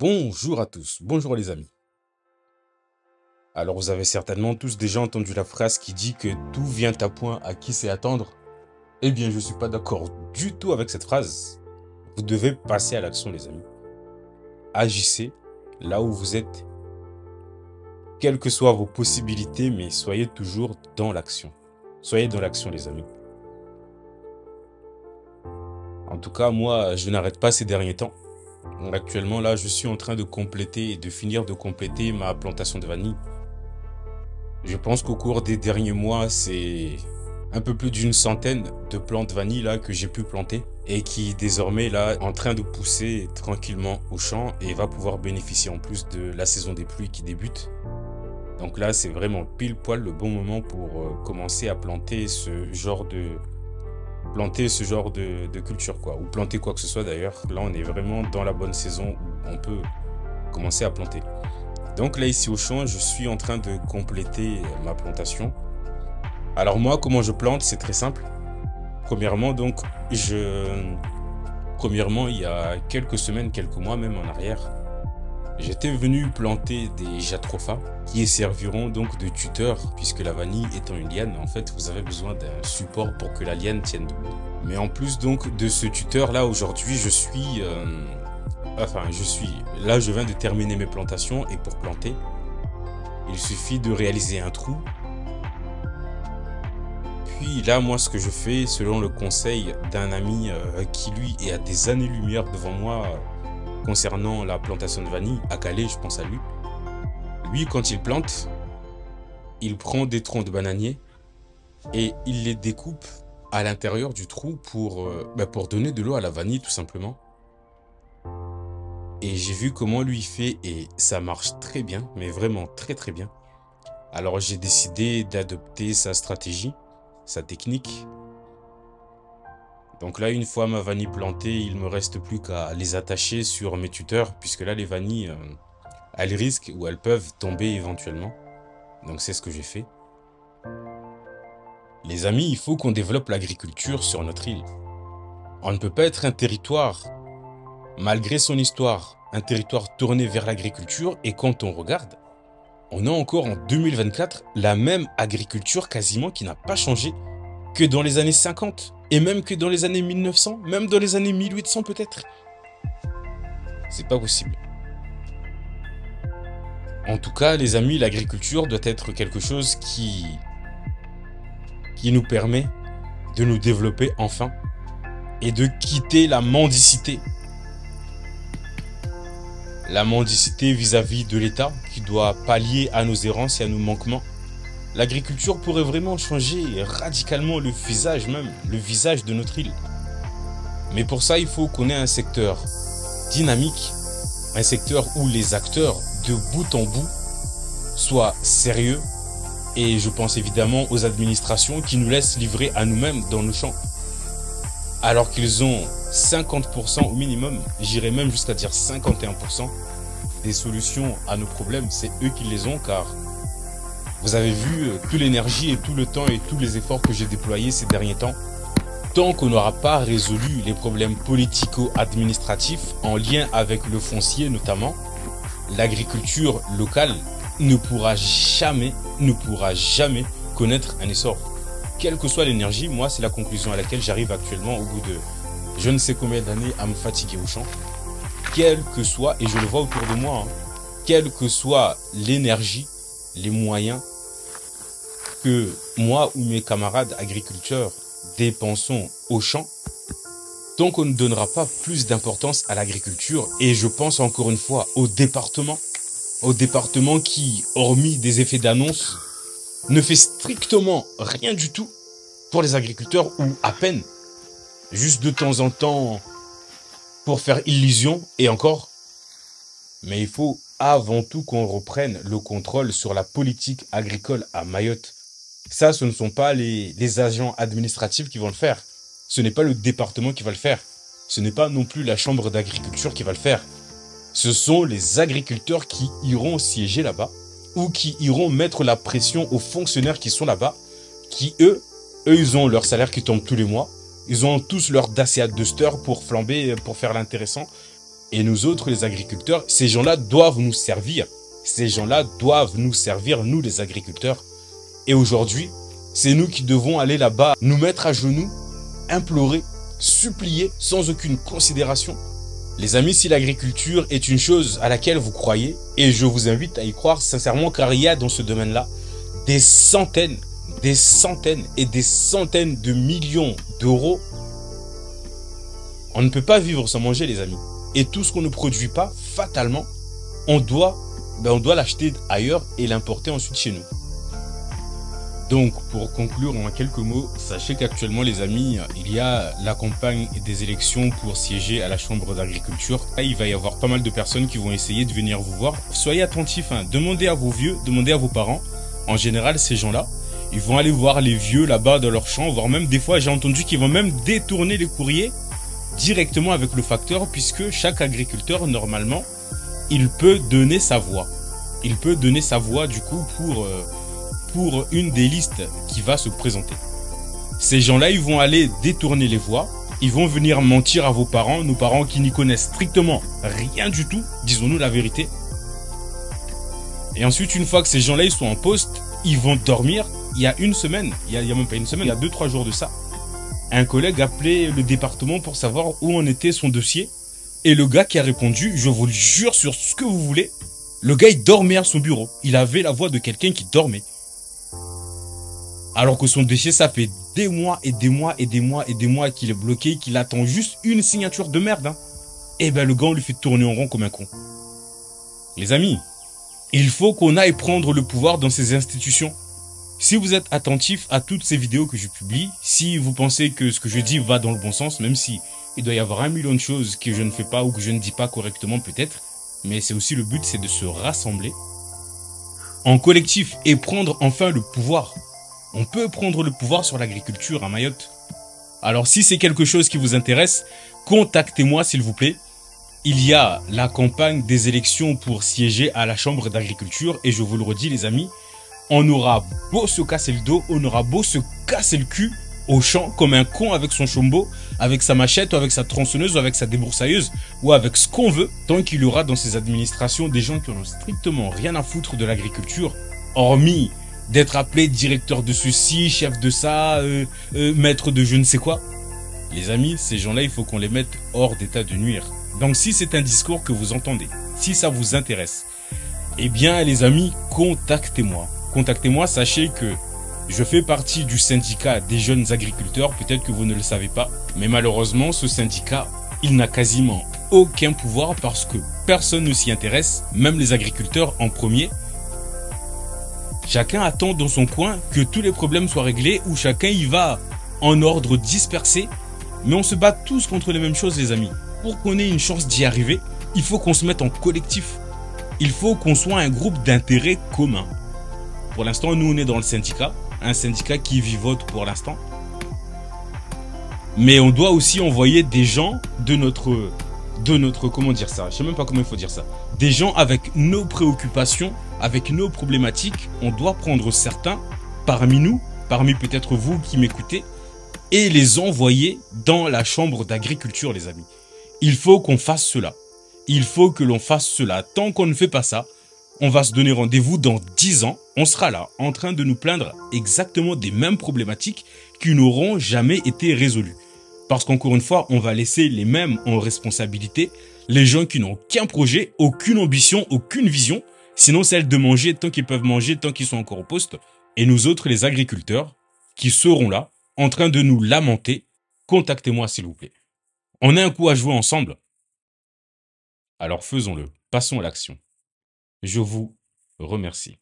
Bonjour à tous, bonjour les amis. Alors vous avez certainement tous déjà entendu la phrase qui dit que tout vient à point à qui sait attendre. Eh bien je ne suis pas d'accord du tout avec cette phrase. Vous devez passer à l'action les amis. Agissez là où vous êtes, quelles que soient vos possibilités, mais soyez toujours dans l'action. Soyez dans l'action les amis. En tout cas moi je n'arrête pas ces derniers temps. Actuellement là je suis en train de finir de compléter ma plantation de vanille. Je pense qu'au cours des derniers mois, c'est un peu plus d'une centaine de plantes vanille là que j'ai pu planter et qui désormais là en train de pousser tranquillement au champ et va pouvoir bénéficier en plus de la saison des pluies qui débute. Donc là, c'est vraiment pile poil le bon moment pour commencer à planter ce genre de culture quoi, ou planter quoi que ce soit d'ailleurs. Là, on est vraiment dans la bonne saison où on peut commencer à planter. Donc là, ici au champ, je suis en train de compléter ma plantation. Alors moi, comment je plante, c'est très simple. Premièrement, il y a quelques semaines, quelques mois même en arrière, j'étais venu planter des jatropha qui serviront donc de tuteur, puisque la vanille étant une liane, en fait, vous avez besoin d'un support pour que la liane tienne debout. Mais en plus donc de ce tuteur là, aujourd'hui, là, je viens de terminer mes plantations et pour planter, il suffit de réaliser un trou. Puis là, moi, ce que je fais, selon le conseil d'un ami qui, lui, est à des années-lumière devant moi concernant la plantation de vanille, à Calais, je pense à lui. Lui, quand il plante, il prend des troncs de bananier et il les découpe à l'intérieur du trou pour donner de l'eau à la vanille, tout simplement. Et j'ai vu comment lui fait et ça marche très bien, mais vraiment très très bien. Alors j'ai décidé d'adopter sa stratégie, sa technique. Donc là, une fois ma vanille plantée, il ne me reste plus qu'à les attacher sur mes tuteurs, puisque là les vanilles, elles risquent ou elles peuvent tomber éventuellement. Donc c'est ce que j'ai fait. Les amis, il faut qu'on développe l'agriculture sur notre île. On ne peut pas être un territoire, malgré son histoire, un territoire tourné vers l'agriculture, et quand on regarde, on a encore en 2024 la même agriculture quasiment qui n'a pas changé que dans les années 50, et même que dans les années 1900, même dans les années 1800 peut-être. C'est pas possible. En tout cas, les amis, l'agriculture doit être quelque chose qui nous permet de nous développer enfin et de quitter la mendicité. La mendicité vis-à-vis de l'État qui doit pallier à nos errances et à nos manquements. L'agriculture pourrait vraiment changer radicalement le visage de notre île. Mais pour ça, il faut qu'on ait un secteur dynamique, un secteur où les acteurs de bout en bout soient sérieux. Et je pense évidemment aux administrations qui nous laissent livrer à nous-mêmes dans nos champs. Alors qu'ils ont 50% au minimum, j'irais même jusqu'à dire 51% des solutions à nos problèmes, c'est eux qui les ont car vous avez vu toute l'énergie et tout le temps et tous les efforts que j'ai déployés ces derniers temps. Tant qu'on n'aura pas résolu les problèmes politico-administratifs en lien avec le foncier notamment, l'agriculture locale ne pourra jamais connaître un essor. Quelle que soit l'énergie, moi c'est la conclusion à laquelle j'arrive actuellement au bout de je ne sais combien d'années à me fatiguer au champ. Quelle que soit, et je le vois autour de moi, quelle que soit l'énergie, les moyens que moi ou mes camarades agriculteurs dépensons au champ, tant qu'on ne donnera pas plus d'importance à l'agriculture, et je pense encore une fois au département qui, hormis des effets d'annonce, ne fait strictement rien du tout pour les agriculteurs ou à peine, juste de temps en temps pour faire illusion et encore. Mais il faut avant tout qu'on reprenne le contrôle sur la politique agricole à Mayotte. Ça, ce ne sont pas les agents administratifs qui vont le faire. Ce n'est pas le département qui va le faire. Ce n'est pas non plus la chambre d'agriculture qui va le faire. Ce sont les agriculteurs qui iront siéger là-bas ou qui iront mettre la pression aux fonctionnaires qui sont là-bas, qui eux, ils ont leur salaire qui tombe tous les mois. Ils ont tous leur Dacia Duster pour flamber, pour faire l'intéressant. Et nous autres, les agriculteurs, ces gens-là doivent nous servir. Ces gens-là doivent nous servir, nous les agriculteurs. Et aujourd'hui, c'est nous qui devons aller là-bas, nous mettre à genoux, implorer, supplier, sans aucune considération. Les amis, si l'agriculture est une chose à laquelle vous croyez, et je vous invite à y croire sincèrement, car il y a dans ce domaine-là des centaines et des centaines de millions d'euros. On ne peut pas vivre sans manger, les amis. Et tout ce qu'on ne produit pas, fatalement, on doit l'acheter ailleurs et l'importer ensuite chez nous. Donc, pour conclure en quelques mots, sachez qu'actuellement, les amis, il y a la campagne des élections pour siéger à la Chambre d'agriculture. Là, il va y avoir pas mal de personnes qui vont essayer de venir vous voir. Soyez attentifs, hein. Demandez à vos vieux, demandez à vos parents. En général, ces gens-là, ils vont aller voir les vieux là-bas dans leur champ, voire même des fois, j'ai entendu qu'ils vont même détourner les courriers directement avec le facteur, puisque chaque agriculteur, normalement, il peut donner sa voix. Il peut donner sa voix, du coup, pour une des listes qui va se présenter. Ces gens-là, ils vont aller détourner les voix, ils vont venir mentir à vos parents, nos parents qui n'y connaissent strictement rien du tout, disons-nous la vérité. Et ensuite, une fois que ces gens-là, ils sont en poste, ils vont dormir. Il y a une semaine, il y a même pas une semaine, il y a 2-3 jours de ça, un collègue appelait le département pour savoir où en était son dossier. Et le gars qui a répondu, je vous le jure sur ce que vous voulez, le gars, il dormait à son bureau. Il avait la voix de quelqu'un qui dormait. Alors que son dossier, ça fait des mois et des mois et des mois et des mois qu'il est bloqué, qu'il attend juste une signature de merde. Hein. Et ben le gars, on lui fait tourner en rond comme un con. Les amis, il faut qu'on aille prendre le pouvoir dans ces institutions. Si vous êtes attentif à toutes ces vidéos que je publie, si vous pensez que ce que je dis va dans le bon sens, même si il doit y avoir 1 million de choses que je ne fais pas ou que je ne dis pas correctement peut-être, mais c'est aussi le but, c'est de se rassembler en collectif et prendre enfin le pouvoir. On peut prendre le pouvoir sur l'agriculture à Mayotte. Alors si c'est quelque chose qui vous intéresse, contactez-moi s'il vous plaît. Il y a la campagne des élections pour siéger à la Chambre d'agriculture et je vous le redis les amis, on aura beau se casser le dos, on aura beau se casser le cul au champ comme un con avec son chombo, avec sa machette ou avec sa tronçonneuse ou avec sa débroussailleuse ou avec ce qu'on veut, tant qu'il y aura dans ces administrations des gens qui n'ont strictement rien à foutre de l'agriculture, hormis d'être appelé directeur de ceci, chef de ça, maître de je ne sais quoi. Les amis, ces gens-là, il faut qu'on les mette hors d'état de nuire. Donc si c'est un discours que vous entendez, si ça vous intéresse, eh bien les amis, contactez-moi. Contactez-moi, sachez que je fais partie du syndicat des jeunes agriculteurs, peut-être que vous ne le savez pas, mais malheureusement ce syndicat, il n'a quasiment aucun pouvoir parce que personne ne s'y intéresse, même les agriculteurs en premier. Chacun attend dans son coin que tous les problèmes soient réglés ou chacun y va en ordre dispersé, mais on se bat tous contre les mêmes choses les amis. Pour qu'on ait une chance d'y arriver, il faut qu'on se mette en collectif. Il faut qu'on soit un groupe d'intérêt commun. Pour l'instant, nous on est dans le syndicat, un syndicat qui vivote pour l'instant. Mais on doit aussi envoyer des gens de notre comment dire ça, je sais même pas comment il faut dire ça. Des gens avec nos préoccupations, avec nos problématiques, on doit prendre certains parmi nous, parmi peut-être vous qui m'écoutez, et les envoyer dans la chambre d'agriculture les amis. Il faut qu'on fasse cela. Il faut que l'on fasse cela. Tant qu'on ne fait pas ça, on va se donner rendez-vous dans 10 ans. On sera là, en train de nous plaindre exactement des mêmes problématiques qui n'auront jamais été résolues. Parce qu'encore une fois, on va laisser les mêmes en responsabilité, les gens qui n'ont qu'un projet, aucune ambition, aucune vision, sinon celle de manger tant qu'ils peuvent manger, tant qu'ils sont encore au poste. Et nous autres, les agriculteurs, qui seront là, en train de nous lamenter, contactez-moi s'il vous plaît. On a un coup à jouer ensemble. Alors faisons-le, passons à l'action. Je vous remercie.